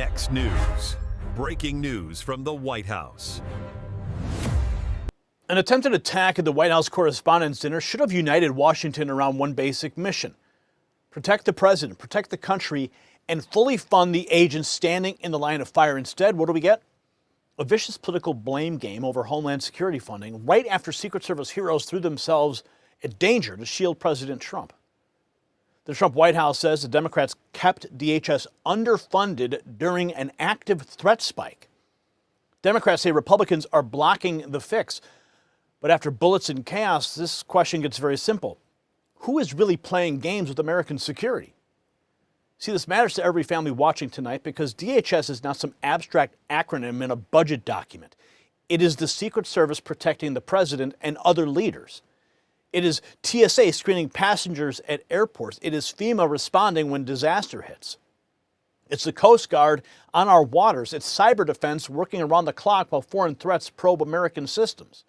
Next news. Breaking news from the White House. An attempted attack at the White House Correspondents Dinner should have united Washington around one basic mission: protect the president, protect the country, and fully fund the agents standing in the line of fire. Instead, what do we get? A vicious political blame game over Homeland Security funding right after Secret Service heroes threw themselves at danger to shield President Trump. The Trump White House says the Democrats kept DHS underfunded during an active threat spike. Democrats say Republicans are blocking the fix. But after bullets and chaos, this question gets very simple. Who is really playing games with American security? See, this matters to every family watching tonight because DHS is not some abstract acronym in a budget document. It is the Secret Service protecting the president and other leaders. It is TSA screening passengers at airports. It is FEMA responding when disaster hits. It's the Coast Guard on our waters. It's cyber defense working around the clock while foreign threats probe American systems.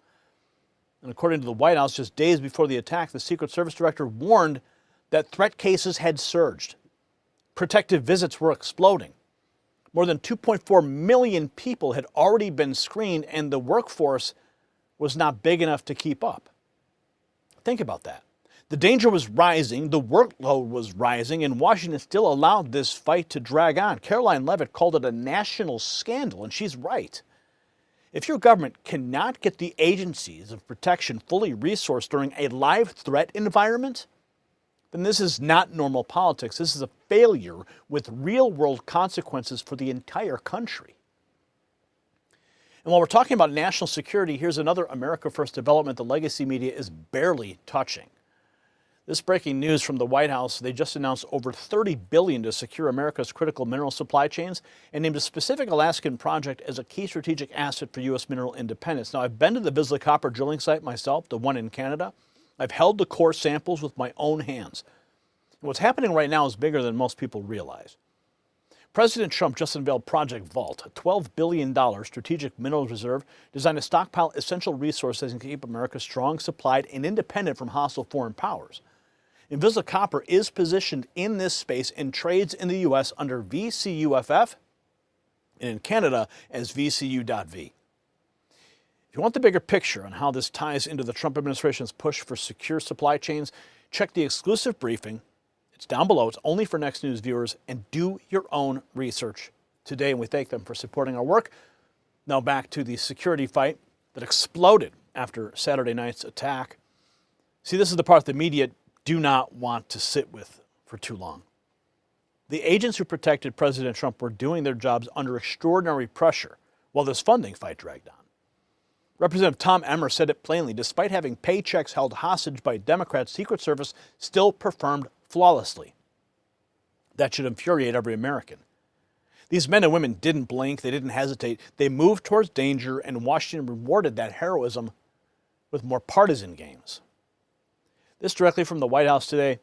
And according to the White House, just days before the attack, the Secret Service director warned that threat cases had surged. Protective visits were exploding. More than 2.4 million people had already been screened, and the workforce was not big enough to keep up. Think about that. The danger was rising, the workload was rising, and Washington still allowed this fight to drag on. Karoline Leavitt called it a national scandal, and she's right. If your government cannot get the agencies of protection fully resourced during a live threat environment, then this is not normal politics. This is a failure with real-world consequences for the entire country. And while we're talking about national security, here's another America First development the legacy media is barely touching. This breaking news from the White House: they just announced over $30 billion to secure America's critical mineral supply chains and named a specific Alaskan project as a key strategic asset for U.S. mineral independence. Now, I've been to the Vizsla copper drilling site myself, the one in Canada. I've held the core samples with my own hands. And what's happening right now is bigger than most people realize. President Trump just unveiled Project Vault, a $12 billion strategic minerals reserve designed to stockpile essential resources and keep America strong, supplied, and independent from hostile foreign powers. And Vizsla Copper is positioned in this space and trades in the U.S. under VCUFF and in Canada as VCU.V. If you want the bigger picture on how this ties into the Trump administration's push for secure supply chains, check the exclusive briefing. It's down below. It's only for Next News viewers, and do your own research today. And we thank them for supporting our work. Now back to the security fight that exploded after Saturday night's attack. See, this is the part the media do not want to sit with for too long. The agents who protected President Trump were doing their jobs under extraordinary pressure while this funding fight dragged on. Representative Tom Emmer said it plainly. Despite having paychecks held hostage by Democrats, Secret Service still performed flawlessly. That should infuriate every American. These men and women didn't blink, they didn't hesitate. They moved towards danger, and Washington rewarded that heroism with more partisan games. This directly from the White House today.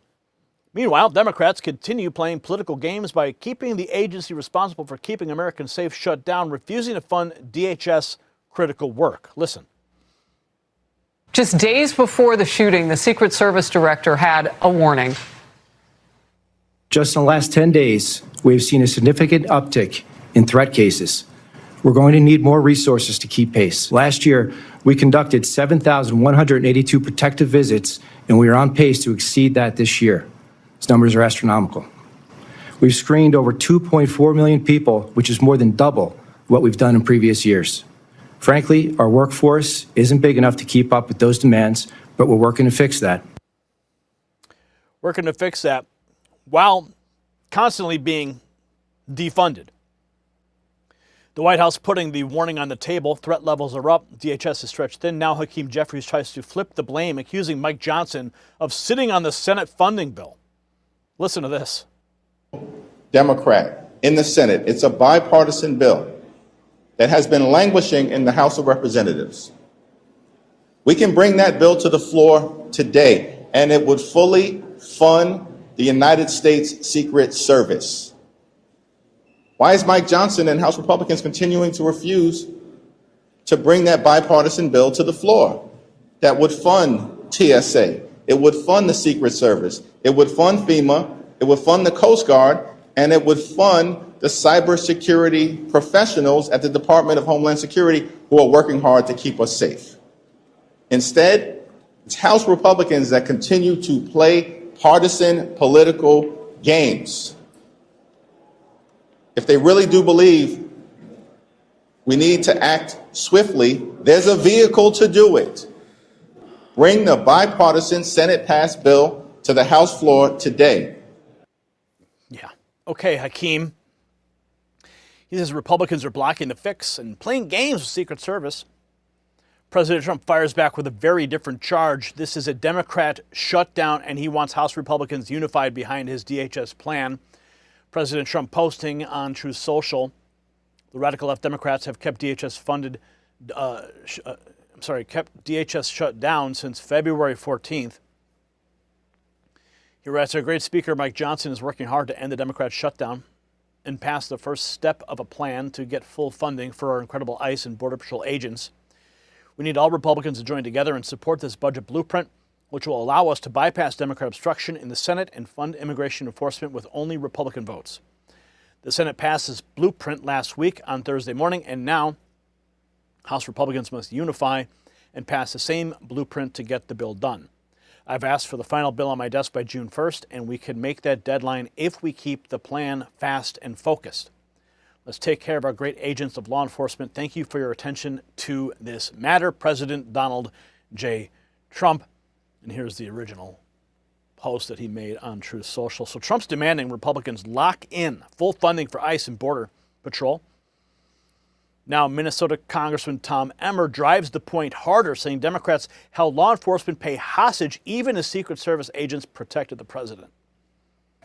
Meanwhile, Democrats continue playing political games by keeping the agency responsible for keeping Americans safe shut down, refusing to fund DHS critical work. Listen. Just days before the shooting, the Secret Service director had a warning. Just in the last 10 days, we've seen a significant uptick in threat cases. We're going to need more resources to keep pace. Last year, we conducted 7,182 protective visits, and we are on pace to exceed that this year. These numbers are astronomical. We've screened over 2.4 million people, which is more than double what we've done in previous years. Frankly, our workforce isn't big enough to keep up with those demands, but we're working to fix that. Working to fix that while constantly being defunded. The White House putting the warning on the table. Threat levels are up. DHS is stretched thin. Now Hakeem Jeffries tries to flip the blame, accusing Mike Johnson of sitting on the Senate funding bill. Listen to this. Democrat in the Senate. It's a bipartisan bill that has been languishing in the House of Representatives. We can bring that bill to the floor today, and it would fully fund the United States Secret Service. Why is Mike Johnson and House Republicans continuing to refuse to bring that bipartisan bill to the floor that would fund TSA? It would fund the Secret Service. It would fund FEMA. It would fund the Coast Guard. and it would fund the cybersecurity professionals at the Department of Homeland Security who are working hard to keep us safe. Instead, it's House Republicans that continue to play partisan political games. If they really do believe we need to act swiftly, there's a vehicle to do it. Bring the bipartisan Senate-passed bill to the House floor today. Yeah. Okay, Hakeem. He says Republicans are blocking the fix and playing games with Secret Service. President Trump fires back with a very different charge. This is a Democrat shutdown, and he wants House Republicans unified behind his DHS plan. President Trump posting on Truth Social, the radical left Democrats have kept DHS kept DHS shut down since February 14th. He writes, our great speaker, Mike Johnson, is working hard to end the Democrat shutdown and pass the first step of a plan to get full funding for our incredible ICE and Border Patrol agents. We need all Republicans to join together and support this budget blueprint, which will allow us to bypass Democrat obstruction in the Senate and fund immigration enforcement with only Republican votes. The Senate passed this blueprint last week on Thursday morning, and now House Republicans must unify and pass the same blueprint to get the bill done. I've asked for the final bill on my desk by June 1st, and we can make that deadline if we keep the plan fast and focused. Let's take care of our great agents of law enforcement. Thank you for your attention to this matter, President Donald J. Trump. And here's the original post that he made on Truth Social. So Trump's demanding Republicans lock in full funding for ICE and Border Patrol. Now, Minnesota Congressman Tom Emmer drives the point harder, saying Democrats held law enforcement pay hostage even as Secret Service agents protected the president.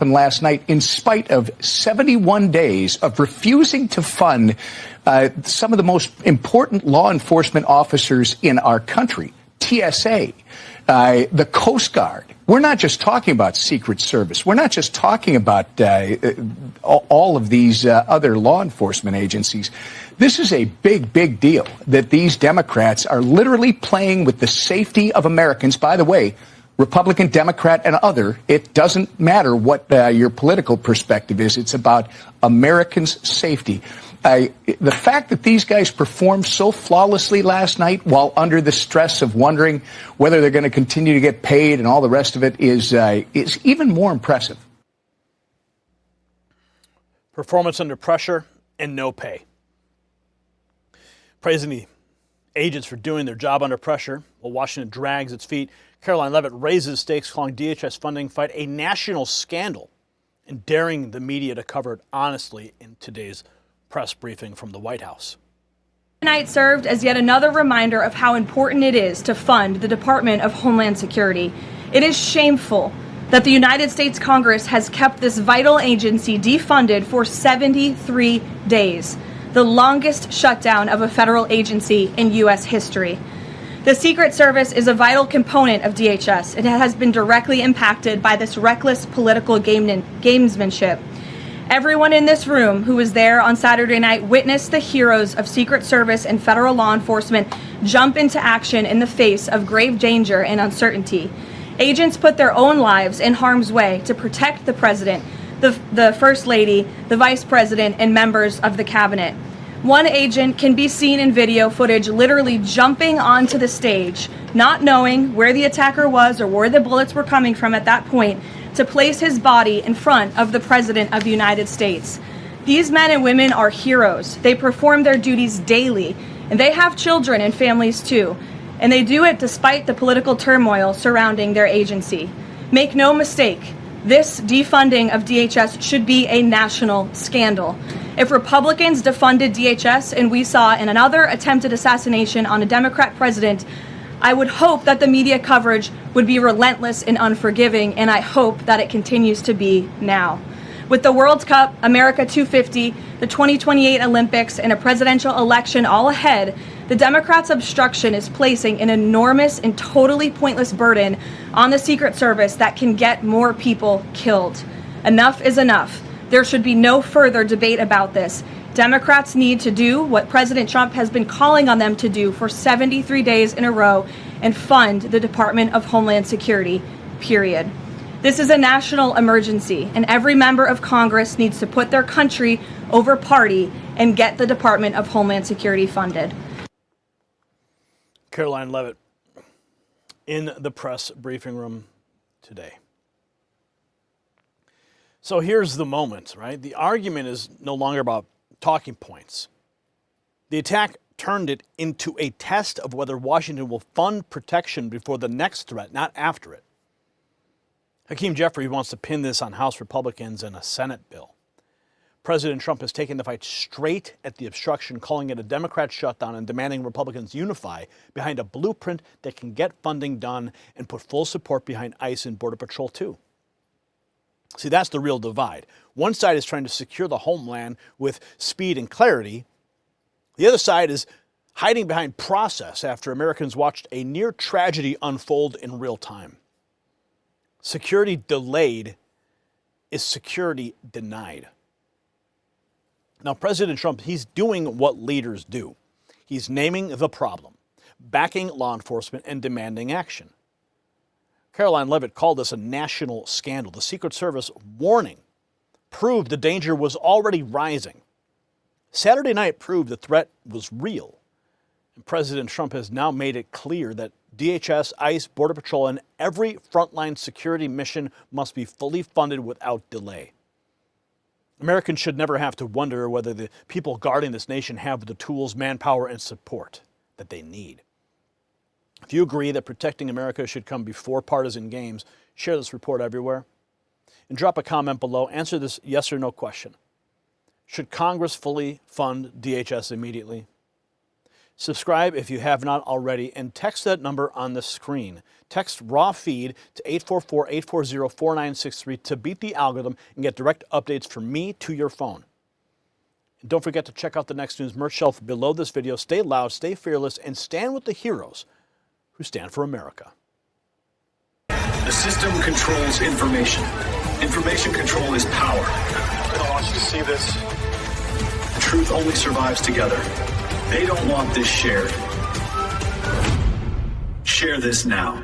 Last night, in spite of 71 days of refusing to fund some of the most important law enforcement officers in our country, TSA, the Coast Guard. We're not just talking about Secret Service. We're not just talking about all of these other law enforcement agencies. This is a big, big deal that these Democrats are literally playing with the safety of Americans. By the way, Republican, Democrat, and other, it doesn't matter what your political perspective is. It's about Americans' safety. The fact that these guys performed so flawlessly last night while under the stress of wondering whether they're going to continue to get paid and all the rest of it is even more impressive. Performance under pressure and no pay. Praising the agents for doing their job under pressure while Washington drags its feet, Karoline Leavitt raises stakes, calling DHS funding fight a national scandal and daring the media to cover it honestly in today's press briefing from the White House. Tonight served as yet another reminder of how important it is to fund the Department of Homeland Security. It is shameful that the United States Congress has kept this vital agency defunded for 73 days, the longest shutdown of a federal agency in U.S. history. The Secret Service is a vital component of DHS. It has been directly impacted by this reckless political gamesmanship. Everyone in this room who was there on Saturday night witnessed the heroes of Secret Service and federal law enforcement jump into action in the face of grave danger and uncertainty. Agents put their own lives in harm's way to protect the president, the First Lady, the Vice President, and members of the cabinet. One agent can be seen in video footage literally jumping onto the stage, not knowing where the attacker was or where the bullets were coming from at that point, to place his body in front of the President of the United States. These men and women are heroes. They perform their duties daily, and they have children and families too. And they do it despite the political turmoil surrounding their agency. Make no mistake, this defunding of DHS should be a national scandal. If Republicans defunded DHS and we saw in another attempted assassination on a Democrat president, I would hope that the media coverage would be relentless and unforgiving, and I hope that it continues to be now. With the World Cup, America 250, the 2028 Olympics, and a presidential election all ahead, the Democrats' obstruction is placing an enormous and totally pointless burden on the Secret Service that can get more people killed. Enough is enough. There should be no further debate about this. Democrats need to do what President Trump has been calling on them to do for 73 days in a row and fund the Department of Homeland Security, period. This is a national emergency, and every member of Congress needs to put their country over party and get the Department of Homeland Security funded. Karoline Leavitt in the press briefing room today. So here's the moment, right? The argument is no longer about talking points. The attack turned it into a test of whether Washington will fund protection before the next threat, not after it. Hakeem Jeffrey wants to pin this on House Republicans and a Senate bill. President Trump has taken the fight straight at the obstruction, calling it a Democrat shutdown and demanding Republicans unify behind a blueprint that can get funding done and put full support behind ICE and Border Patrol too. See, that's the real divide. One side is trying to secure the homeland with speed and clarity. The other side is hiding behind process after Americans watched a near tragedy unfold in real time. Security delayed is security denied. Now, President Trump, he's doing what leaders do. He's naming the problem, backing law enforcement, and demanding action. Karoline Leavitt called this a national scandal. The Secret Service warning proved the danger was already rising. Saturday night proved the threat was real. And President Trump has now made it clear that DHS, ICE, Border Patrol, and every frontline security mission must be fully funded without delay. Americans should never have to wonder whether the people guarding this nation have the tools, manpower, and support that they need. If you agree that protecting America should come before partisan games, share this report everywhere. And drop a comment below. Answer this yes or no question. Should Congress fully fund DHS immediately? Subscribe if you have not already, and text that number on the screen. Text raw feed to 844-840-4963 to beat the algorithm and get direct updates from me to your phone. And don't forget to check out the Next News merch shelf below this video. Stay loud, stay fearless, and stand with the heroes who stand for America. The system controls information. Information control is power. I want you to see this. Truth only survives together. They don't want this shared. Share this now.